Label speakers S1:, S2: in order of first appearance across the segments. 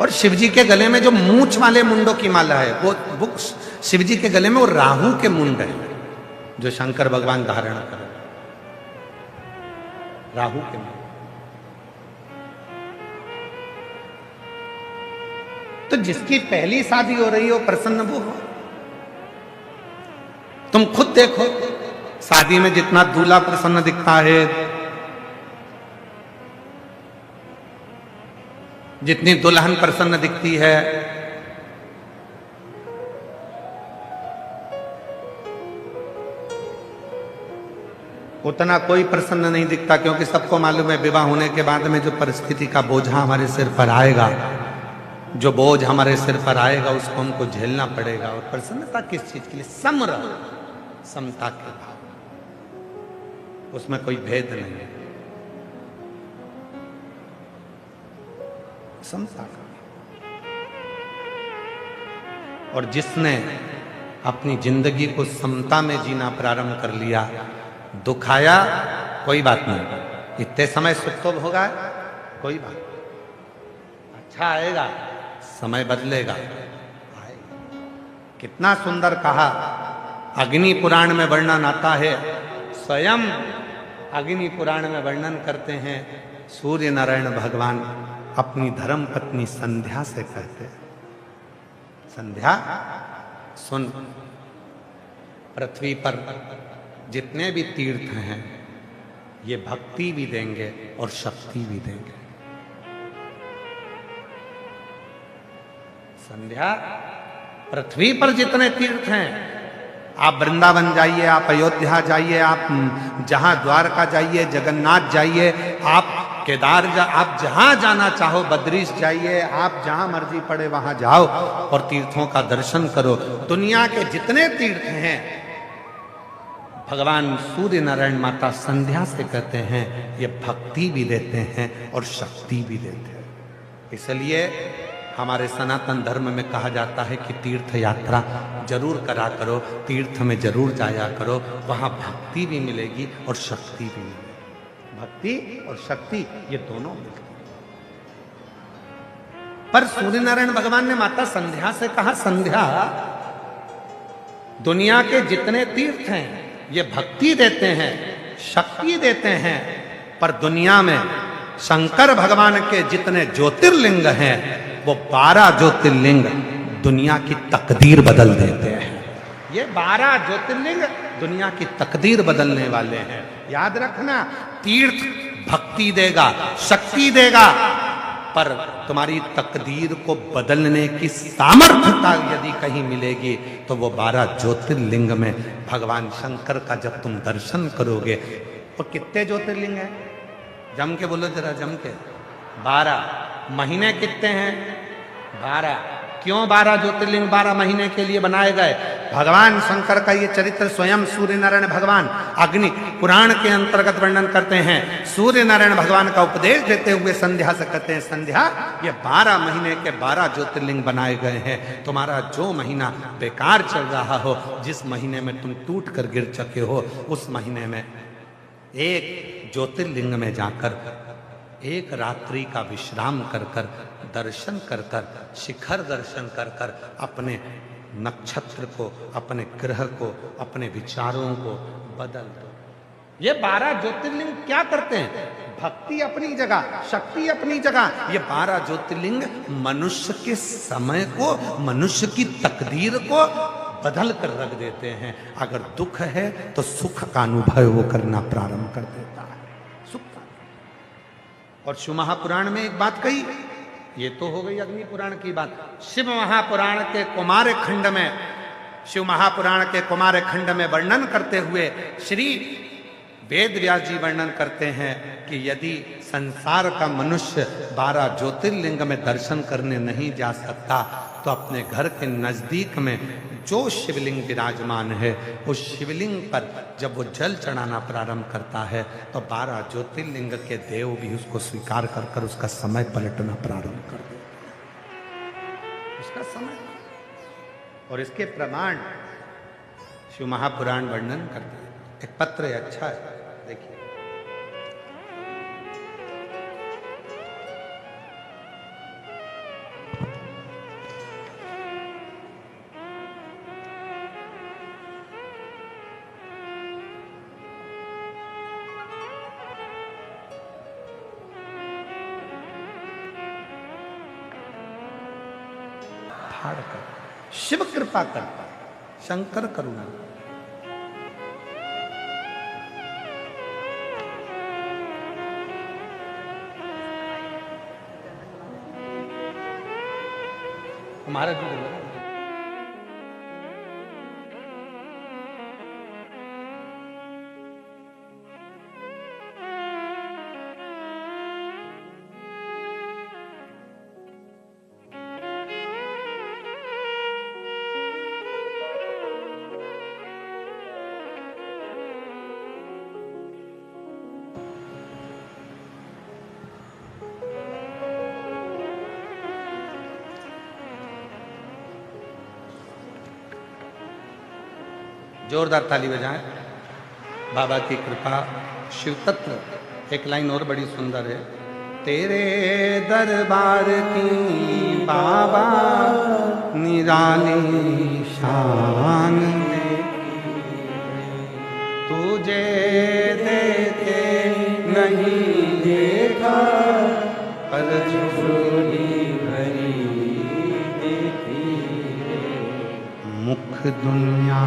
S1: और शिव जी के गले में जो मूंछ वाले मुंडों की माला है वो शिव जी के गले में वो राहु के मुंड है जो शंकर भगवान धारण कर राहु के मुंड। तो जिसकी पहली शादी हो रही हो प्रसन्न वो हो। तुम खुद देखो शादी में जितना दूल्हा प्रसन्न दिखता है, जितनी दुल्हन प्रसन्न दिखती है, उतना कोई प्रसन्न नहीं दिखता, क्योंकि सबको मालूम है विवाह होने के बाद में जो परिस्थिति का बोझा हमारे सिर पर आएगा, जो बोझ हमारे सिर पर आएगा उसको हमको झेलना पड़ेगा। और प्रसन्नता किस चीज के लिए? समता के भाव, उसमें कोई भेद नहीं है, समता का। और जिसने अपनी जिंदगी को समता में जीना प्रारंभ कर लिया, दुख आया कोई बात नहीं, इतने समय सुख तो होगा कोई बात, अच्छा आएगा, समय बदलेगा, आएगा। कितना सुंदर कहा, अग्नि पुराण में वर्णन आता है, स्वयं अग्नि पुराण में वर्णन करते हैं, सूर्य नारायण भगवान अपनी धर्म पत्नी संध्या से कहते हैं, संध्या सुन, पृथ्वी पर जितने भी तीर्थ हैं ये भक्ति भी देंगे और शक्ति भी देंगे। संध्या, पृथ्वी पर जितने तीर्थ हैं, आप वृंदावन जाइए, आप अयोध्या जाइए, आप जहां द्वारका जाइए, जगन्नाथ जाइए, आप केदार आप जहां जाना चाहो, बद्रीश जाइए, आप जहां मर्जी पड़े वहां जाओ और तीर्थों का दर्शन करो। दुनिया के जितने तीर्थ हैं भगवान सूर्य नारायण माता संध्या से कहते हैं ये भक्ति भी देते हैं और शक्ति भी देते हैं। इसलिए हमारे सनातन धर्म में कहा जाता है कि तीर्थ यात्रा जरूर करा करो, तीर्थ में जरूर जाया करो, वहां भक्ति भी मिलेगी और शक्ति भी मिलेगी। भक्ति और शक्ति ये दोनों मिलती है। पर सूर्य नारायण भगवान ने माता संध्या से कहा, संध्या दुनिया के जितने तीर्थ हैं ये भक्ति देते हैं, शक्ति देते हैं, पर दुनिया में शंकर भगवान के जितने ज्योतिर्लिंग हैं वो 12 ज्योतिर्लिंग दुनिया की तकदीर बदल देते हैं। ये 12 ज्योतिर्लिंग दुनिया की तकदीर बदलने वाले हैं। याद रखना, तीर्थ भक्ति देगा, शक्ति देगा, पर तुम्हारी तकदीर को बदलने की सामर्थ्यता यदि कहीं मिलेगी तो वो 12 ज्योतिर्लिंग में भगवान शंकर का जब तुम दर्शन करोगे। तो कितने ज्योतिर्लिंग हैं? जम के बोलो जरा, जम के। 12। महीने कितने हैं? 12। क्यों 12 ज्योतिर्लिंग 12 महीने के लिए बनाए गए? भगवान शंकर का ये चरित्र स्वयं सूर्य नारायण भगवान अग्नि पुराण के अंतर्गत वर्णन करते हैं। सूर्य नारायण भगवान का उपदेश देते हुए संध्या से कहते हैं, संध्या ये 12 महीने के 12 ज्योतिर्लिंग बनाए गए हैं। तुम्हारा जो महीना बेकार चल रहा हो, जिस महीने में तुम टूट कर गिर चुके हो, उस महीने में एक ज्योतिर्लिंग में जाकर एक रात्रि का विश्राम कर कर, दर्शन कर कर, शिखर दर्शन कर कर अपने नक्षत्र को, अपने ग्रह को, अपने विचारों को बदल दो। ये 12 ज्योतिर्लिंग क्या करते हैं? भक्ति अपनी जगह, शक्ति अपनी जगह। ये 12 ज्योतिर्लिंग मनुष्य के समय को, मनुष्य की तकदीर को बदल कर रख देते हैं। अगर दुख है तो सुख का अनुभव वो करना प्रारंभ कर देता है, सुख का। और शिव महापुराण में एक बात कही, ये तो हो गई अग्नि पुराण की बात। शिव महापुराण के कुमार खंड में, शिव महापुराण के कुमार खंड में वर्णन करते हुए श्री वेद व्यास जी वर्णन करते हैं कि यदि संसार का मनुष्य 12 ज्योतिर्लिंग में दर्शन करने नहीं जा सकता तो अपने घर के नजदीक में जो शिवलिंग विराजमान है उस शिवलिंग पर जब वो जल चढ़ाना प्रारंभ करता है तो 12 ज्योतिर्लिंग के देव भी उसको स्वीकार कर कर उसका समय पलटना प्रारंभ कर देते हैं, उसका समय। और इसके प्रमाण शिव महापुराण वर्णन करते हैं। एक पत्र है, अच्छा है, देखिए। फाड़ कर। शिव कृपा करता है, शंकर करुणा। हमारा जो जोरदार ताली बजाएं। बाबा की कृपा, शिव तत्व। एक लाइन और बड़ी सुंदर है। तेरे दरबार की बाबा निराली शान, तुझे देखे नहीं देखा पर झोली भरी देखी, मुख दुनिया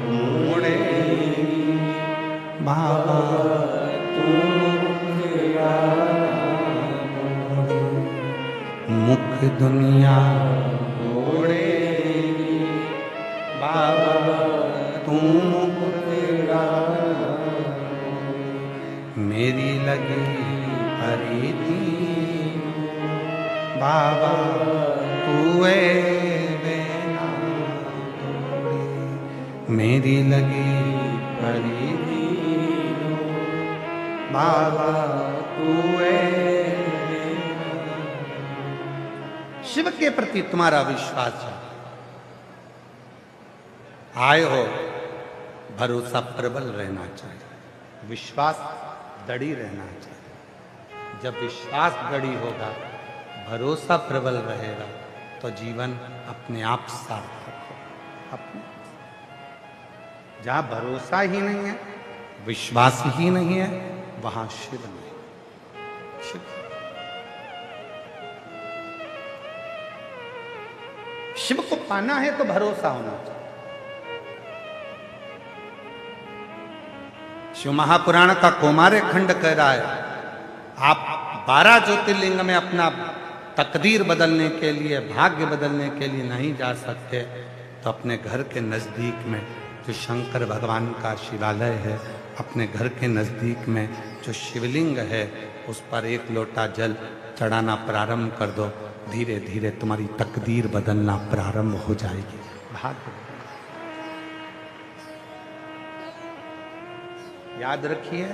S1: मोड़े बाबा तू, मुख दुनिया मोड़े बाबा तू, मेरी लगी हरी थी बाबा तू, मेरी लगी हरी थी बाबा तू। शिव के प्रति तुम्हारा विश्वास है, आए हो, भरोसा प्रबल रहना चाहिए, विश्वास दृढ़ रहना चाहिए। जब विश्वास दृढ़ होगा, भरोसा प्रबल रहेगा, तो जीवन अपने आप सार्थक होगा। जहां भरोसा ही नहीं है, विश्वास ही नहीं है, वहां शिव नहीं। शिव शिव को पाना है तो भरोसा होना चाहिए। शिव महापुराण का कौमार्य खंड कह रहा है, आप 12 ज्योतिर्लिंग में अपना तकदीर बदलने के लिए, भाग्य बदलने के लिए नहीं जा सकते, तो अपने घर के नजदीक में जो शंकर भगवान का शिवालय है, अपने घर के नजदीक में जो शिवलिंग है, उस पर एक लोटा जल चढ़ाना प्रारंभ कर दो। धीरे धीरे तुम्हारी तकदीर बदलना प्रारंभ हो जाएगी। भाग्य याद रखिए,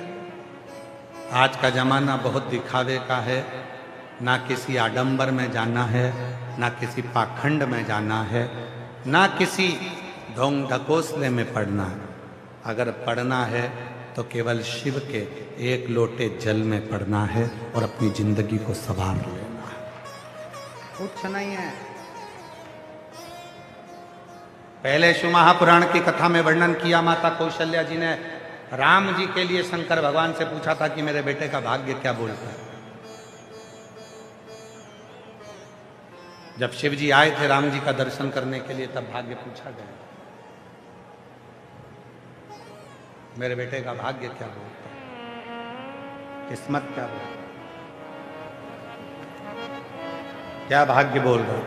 S1: आज का जमाना बहुत दिखावे का है। ना किसी आडंबर में जाना है, ना किसी पाखंड में जाना है, ना किसी ढोंग ढकोसले में पढ़ना है। अगर पढ़ना है तो केवल शिव के एक लोटे जल में पढ़ना है और अपनी जिंदगी को संवार लेना है, कुछ नहीं है। पहले शिव महापुराण की कथा में वर्णन किया, माता कौशल्या जी ने राम जी के लिए शंकर भगवान से पूछा था कि मेरे बेटे का भाग्य क्या बोलता है। जब शिव जी आए थे राम जी का दर्शन करने के लिए, तब भाग्य पूछा गया, मेरे बेटे का भाग्य क्या बोलता है, किस्मत क्या बोलता है, क्या भाग्य बोल रहा है।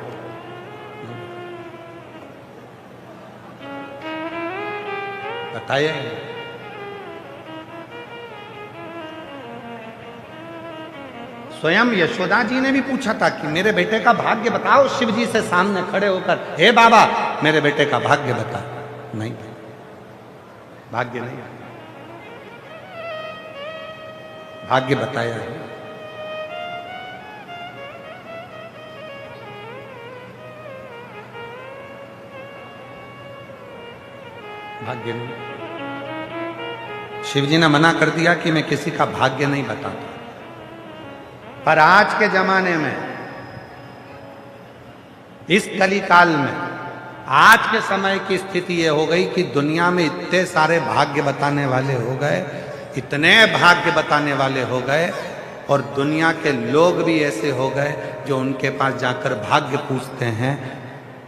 S1: बताइए। स्वयं यशोदा जी ने भी पूछा था कि मेरे बेटे का भाग्य बताओ, शिव जी से सामने खड़े होकर, हे बाबा मेरे बेटे का भाग्य बता। नहीं, भाग्य नहीं, भाग्य बताया है। भाग्य नहीं। शिव जी ने मना कर दिया कि मैं किसी का भाग्य नहीं बताता। पर आज के जमाने में, इस कलिकाल में, आज के समय की स्थिति यह हो गई कि दुनिया में इतने सारे भाग्य बताने वाले हो गए, इतने भाग्य बताने वाले हो गए, और दुनिया के लोग भी ऐसे हो गए जो उनके पास जाकर भाग्य पूछते हैं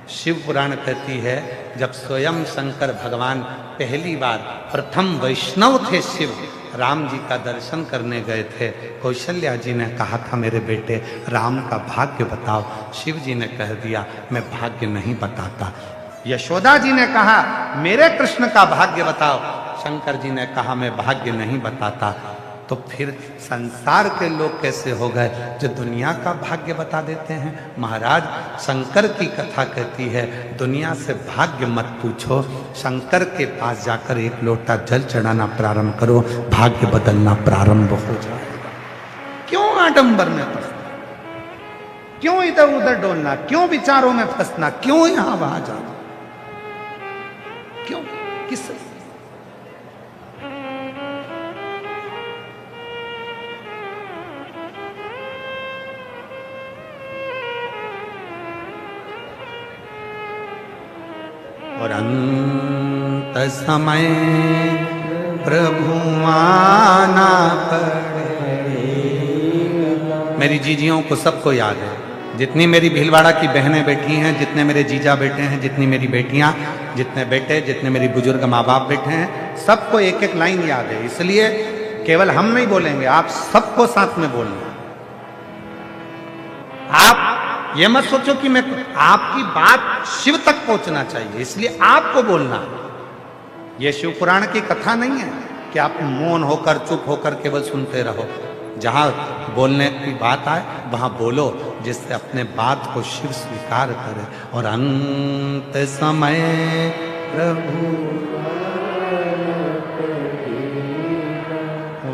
S1: शिव पुराण कहती है जब स्वयं शंकर भगवान पहली बार प्रथम वैष्णव थे शिव, राम जी का दर्शन करने गए थे, कौशल्या जी ने कहा था मेरे बेटे राम का भाग्य बताओ। शिव जी ने कह दिया मैं भाग्य नहीं बताता। यशोदा जी ने कहा मेरे कृष्ण का भाग्य बताओ, शंकर जी ने कहा मैं भाग्य नहीं बताता। तो फिर संसार के लोग कैसे हो गए जो दुनिया का भाग्य बता देते हैं। महाराज शंकर की कथा कहती है दुनिया से भाग्य मत पूछो, शंकर के पास जाकर एक लोटा जल चढ़ाना प्रारंभ करो, भाग्य बदलना प्रारंभ हो जाएगा। क्यों आडंबर में फंसना, क्यों इधर उधर डोलना, क्यों विचारों में फंसना, क्यों यहां वहां जाना, क्यों किस और अंत समय प्रभु आना पड़े। मेरी जीजियों को सबको याद है, जितनी मेरी भीलवाड़ा की बहनें बैठी हैं, जितने मेरे जीजा बेटे हैं, जितनी मेरी बेटियां, जितने बेटे, जितने मेरी बुजुर्ग माँ बाप बैठे हैं, सबको एक एक लाइन याद है। इसलिए केवल हम नहीं बोलेंगे, आप सबको साथ में बोलना। आप ये मत सोचो कि मैं, आपकी बात शिव तक पहुंचना चाहिए, इसलिए आपको बोलना। यह शिव पुराण की कथा नहीं है कि आप मौन होकर चुप होकर केवल सुनते रहो। जहां बोलने की बात आए वहां बोलो, जिससे अपने बात को शिव स्वीकार करे। और अंत समय प्रभु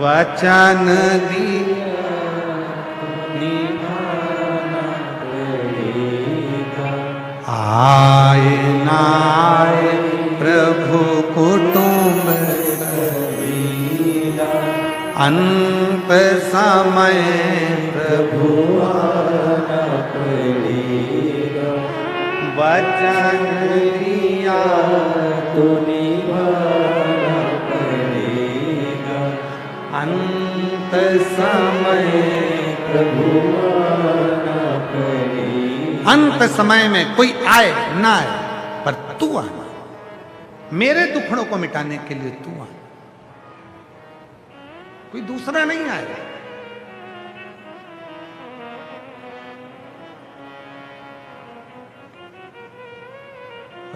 S1: वचन दी आए नाए प्रभु कुटुंब अंत समय प्रभु वचन दिया तो निभाना पड़ेगा। अंत समय प्रभु अंत समय में कोई आए ना आए, पर तू आना, मेरे दुखड़ों को मिटाने के लिए तू आना, कोई दूसरा नहीं आएगा।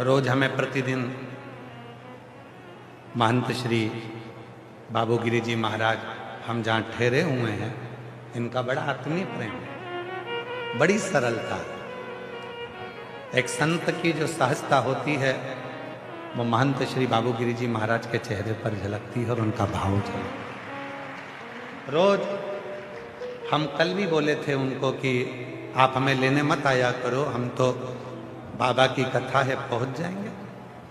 S1: रोज हमें प्रतिदिन महंत श्री बाबूगिरी जी महाराज, हम जहां ठहरे हुए हैं, इनका बड़ा आत्मीय प्रेम है, बड़ी सरलता। एक संत की जो सहजता होती है वो महंत श्री बाबूगिरी जी महाराज के चेहरे पर झलकती है और उनका भाव झलकता। रोज हम कल भी बोले थे उनको कि आप हमें लेने मत आया करो, हम तो बाबा की कथा है पहुंच जाएंगे,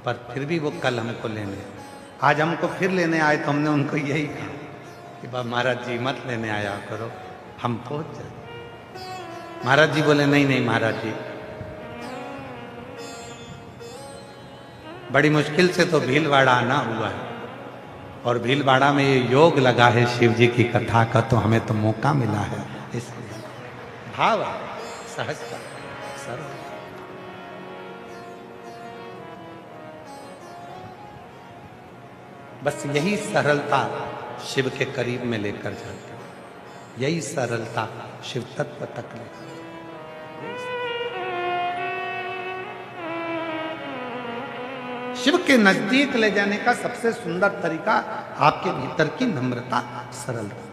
S1: पर फिर भी वो कल हमको लेने, आज हमको फिर लेने आए तो हमने उनको यही कहा कि बाबा महाराज जी मत लेने आया करो, हम पहुंच जाए। महाराज जी बोले नहीं नहीं महाराज जी, बड़ी मुश्किल से तो भीलवाड़ा आना हुआ है, और भीलवाड़ा में ये योग लगा है शिव जी की कथा का, तो हमें तो मौका मिला है। इसलिए भाव सहजता सरल, बस यही सरलता शिव के करीब में लेकर जाती है, यही सरलता शिव तत्व तक लेकर। शिव के नजदीक ले जाने का सबसे सुंदर तरीका आपके भीतर की नम्रता, सरलता।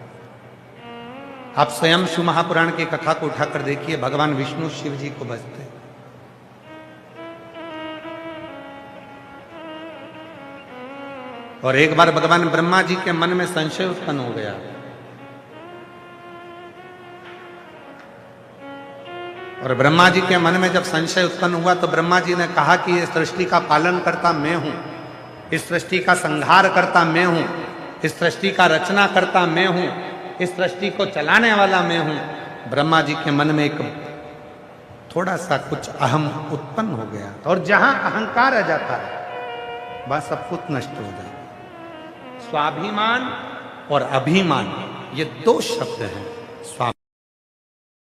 S1: आप स्वयं शिव महापुराण की कथा को उठाकर देखिए, भगवान विष्णु शिव जी को बजते, और एक बार भगवान ब्रह्मा जी के मन में संशय उत्पन्न हो गया, और ब्रह्मा जी के मन में जब संशय उत्पन्न हुआ तो ब्रह्मा जी ने कहा कि इस सृष्टि का पालन करता मैं हूं, इस सृष्टि का संहार करता मैं हूं, इस सृष्टि का रचना करता मैं हूं, इस सृष्टि को चलाने वाला मैं हूं। ब्रह्मा जी के मन में एक थोड़ा सा कुछ अहम उत्पन्न हो गया, और जहां अहंकार आ जाता है वह सब कुछ नष्ट हो जाता है। स्वाभिमान और अभिमान ये दो शब्द हैं।